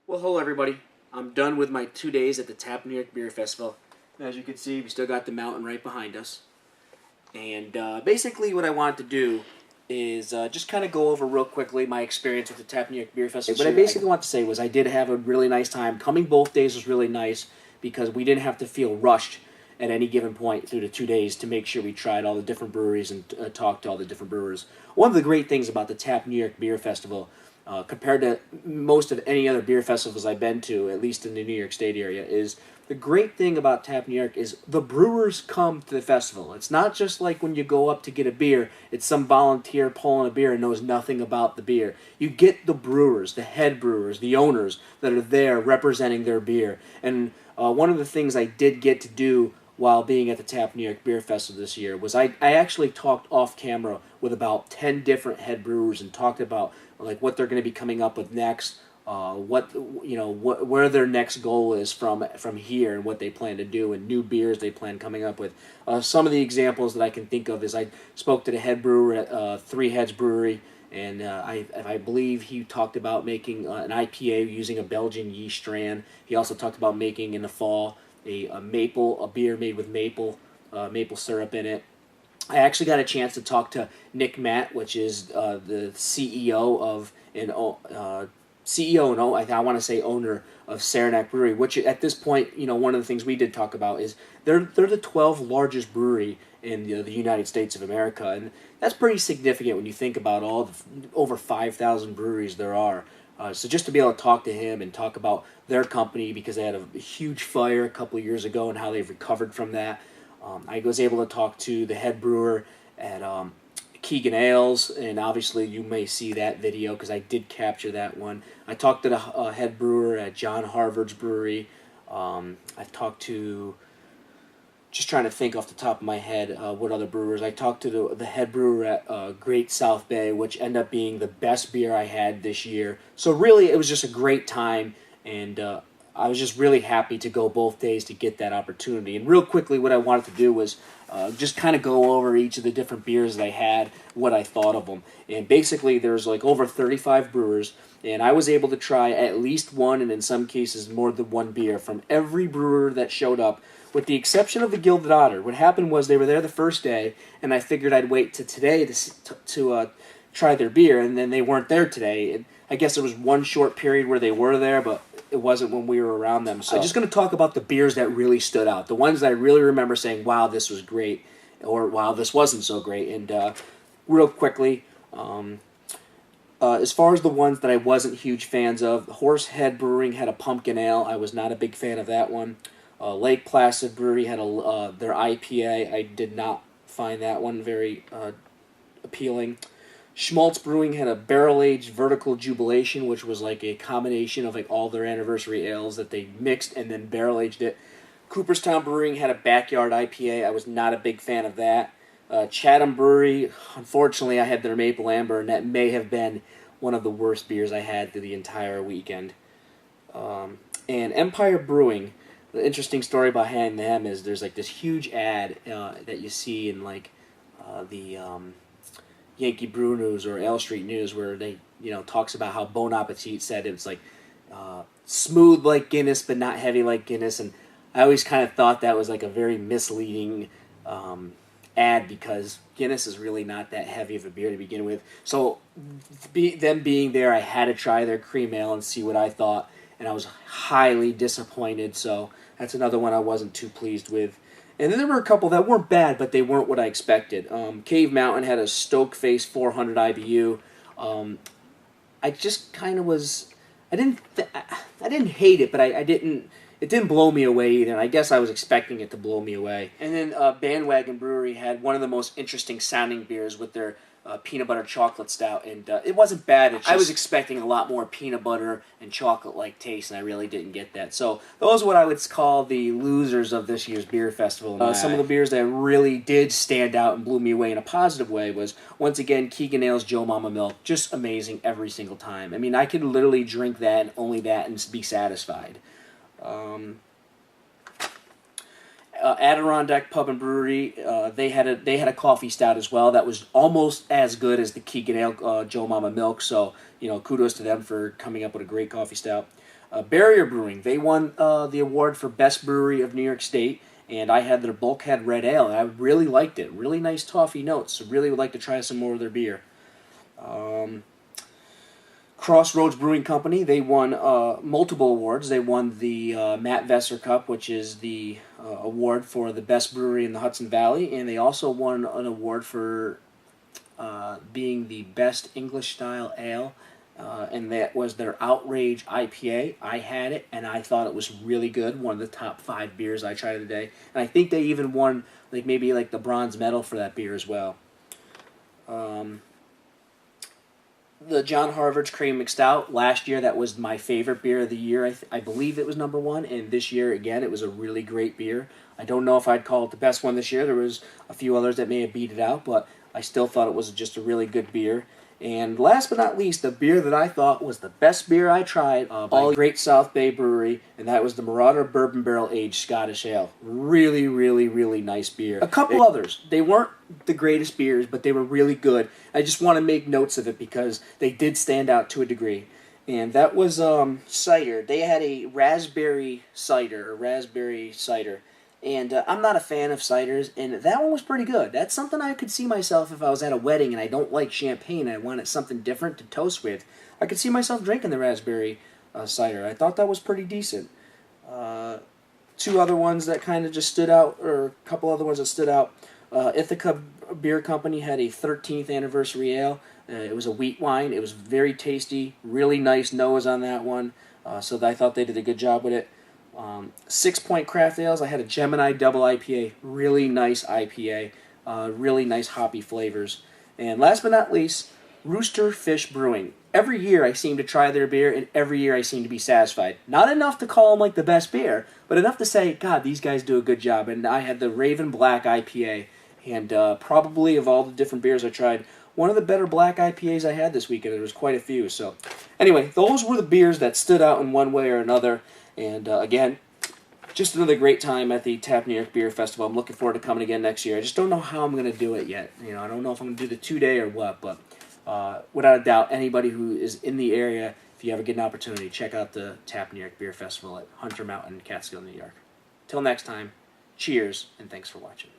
Well, hello everybody. I'm done with my 2 days at the Tap N.Y Beer Festival. As you can see, we still got the mountain right behind us. And basically what I wanted to do is just kind of go over real quickly my experience with the Tap N.Y Beer Festival. What I basically want to say was I did have a really nice time. Coming both days was really nice because we didn't have to feel rushed at any given point through the 2 days to make sure we tried all the different breweries and talked to all the different brewers. One of the great things about the Tap N.Y Beer Festival, compared to most of any other beer festivals I've been to, at least in the New York State area, is the great thing about Tap N.Y is the brewers come to the festival. It's not just like when you go up to get a beer, it's some volunteer pulling a beer and knows nothing about the beer. You get the brewers, the head brewers, the owners that are there representing their beer. And one of the things I did get to do while being at the Tap N.Y Beer Festival this year was I actually talked off camera with about 10 different head brewers and talked about like what they're going to be coming up with next, where their next goal is from here and what they plan to do and new beers they plan coming up with. Some of the examples that I can think of is I spoke to the head brewer at Three Heads Brewery, and I believe he talked about making an IPA using a Belgian yeast strain. He also talked about making in the fall a beer made with maple syrup in it. I actually got a chance to talk to Nick Matt, which is the CEO of I want to say owner of Saranac Brewery, which at this point, one of the things we did talk about is they're the 12th largest brewery in the United States of America, and that's pretty significant when you think about all the over 5,000 breweries there are. So just to be able to talk to him and talk about their company, because they had a huge fire a couple of years ago and how they've recovered from that. I was able to talk to the head brewer at Keegan Ales, and obviously you may see that video because I did capture that one. I talked to the head brewer at John Harvard's brewery. I've talked to, just trying to think off the top of my head, what other brewers. I talked to the head brewer at Great South Bay, which ended up being the best beer I had this year. So really, it was just a great time, and I was just really happy to go both days to get that opportunity. And real quickly, what I wanted to do was just kind of go over each of the different beers that I had, what I thought of them. And basically, there's like over 35 brewers, and I was able to try at least one, and in some cases more than one beer from every brewer that showed up, with the exception of the Gilded Otter. What happened was they were there the first day, and I figured I'd wait to today to try their beer, and then they weren't there today. And I guess there was one short period where they were there, but it wasn't when we were around them. So I'm just going to talk about the beers that really stood out, the ones that I really remember saying, wow, this was great, or wow, this wasn't so great. And real quickly, as far as the ones that I wasn't huge fans of, Horsehead Brewing had a pumpkin ale. I was not a big fan of that one. Lake Placid Brewery had their IPA. I did not find that one very appealing. Schmaltz Brewing had a barrel-aged Vertical Jubilation, which was like a combination of like all their anniversary ales that they mixed and then barrel-aged it. Cooperstown Brewing had a Backyard IPA. I was not a big fan of that. Chatham Brewery, unfortunately, I had their Maple Amber, and that may have been one of the worst beers I had through the entire weekend. And Empire Brewing, the interesting story behind them is there's like this huge ad that you see in like the Yankee Brew News or Ale Street News, where they talks about how Bon Appetit said it's like smooth like Guinness but not heavy like Guinness, and I always kind of thought that was like a very misleading ad because Guinness is really not that heavy of a beer to begin with. So them being there, I had to try their cream ale and see what I thought, and I was highly disappointed. So that's another one I wasn't too pleased with. And then there were a couple that weren't bad, but they weren't what I expected. Cave Mountain had a Stoke Face 400 IBU. I just kind of was. I didn't hate it, but I didn't. It didn't blow me away either. And I guess I was expecting it to blow me away. And then Bandwagon Brewery had one of the most interesting sounding beers with their peanut butter chocolate stout, and it wasn't bad. I was expecting a lot more peanut butter and chocolate-like taste, and I really didn't get that. So those are what I would call the losers of this year's beer festival. Some of the beers that really did stand out and blew me away in a positive way was, once again, Keegan Ales Joe Mama Milk. Just amazing every single time. I mean, I could literally drink that and only that and be satisfied. Adirondack Pub and Brewery, they had a coffee stout as well that was almost as good as the Keegan Ale Joe Mama Milk. So kudos to them for coming up with a great coffee stout. Barrier Brewing, they won the award for Best Brewery of New York State, and I had their Bulkhead Red Ale, and I really liked it. Really nice toffee notes, so really would like to try some more of their beer. Crossroads Brewing Company, they won multiple awards. They won the Matt Vesser Cup, which is the award for the best brewery in the Hudson Valley, and they also won an award for being the best English-style ale, and that was their Outrage IPA. I had it, and I thought it was really good. One of the top 5 beers I tried today, and I think they even won maybe the bronze medal for that beer as well. The John Harvard's Cream McStout, last year that was my favorite beer of the year. I believe it was number 1, and this year, again, it was a really great beer. I don't know if I'd call it the best one this year. There was a few others that may have beat it out, but I still thought it was just a really good beer. And last but not least, the beer that I thought was the best beer I tried by Great South Bay Brewery, and that was the Marauder Bourbon Barrel Aged Scottish Ale. Really, really, really nice beer. A couple others. They weren't the greatest beers, but they were really good. I just want to make notes of it because they did stand out to a degree. And that was cider. They had a raspberry cider, and I'm not a fan of ciders, and that one was pretty good. That's something I could see myself if I was at a wedding and I don't like champagne, I wanted something different to toast with. I could see myself drinking the raspberry cider. I thought that was pretty decent. 2 other ones that kind of just stood out, or a couple other ones that stood out. Ithaca Beer Company had a 13th anniversary ale. It was a wheat wine. It was very tasty, really nice nose on that one, so I thought they did a good job with it. 6 Point Craft Ales, I had a Gemini Double IPA, really nice IPA, really nice hoppy flavors. And last but not least, Rooster Fish Brewing. Every year I seem to try their beer, and every year I seem to be satisfied. Not enough to call them the best beer, but enough to say, God, these guys do a good job. And I had the Raven Black IPA, and probably of all the different beers I tried, one of the better black IPAs I had this weekend. There was quite a few. So anyway, those were the beers that stood out in one way or another. And again, just another great time at the Tap N.Y Beer Festival. I'm looking forward to coming again next year. I just don't know how I'm going to do it yet. I don't know if I'm going to do the 2-day or what, but without a doubt, anybody who is in the area, if you ever get an opportunity, check out the Tap N.Y Beer Festival at Hunter Mountain, Catskill, New York. Till next time, cheers, and thanks for watching.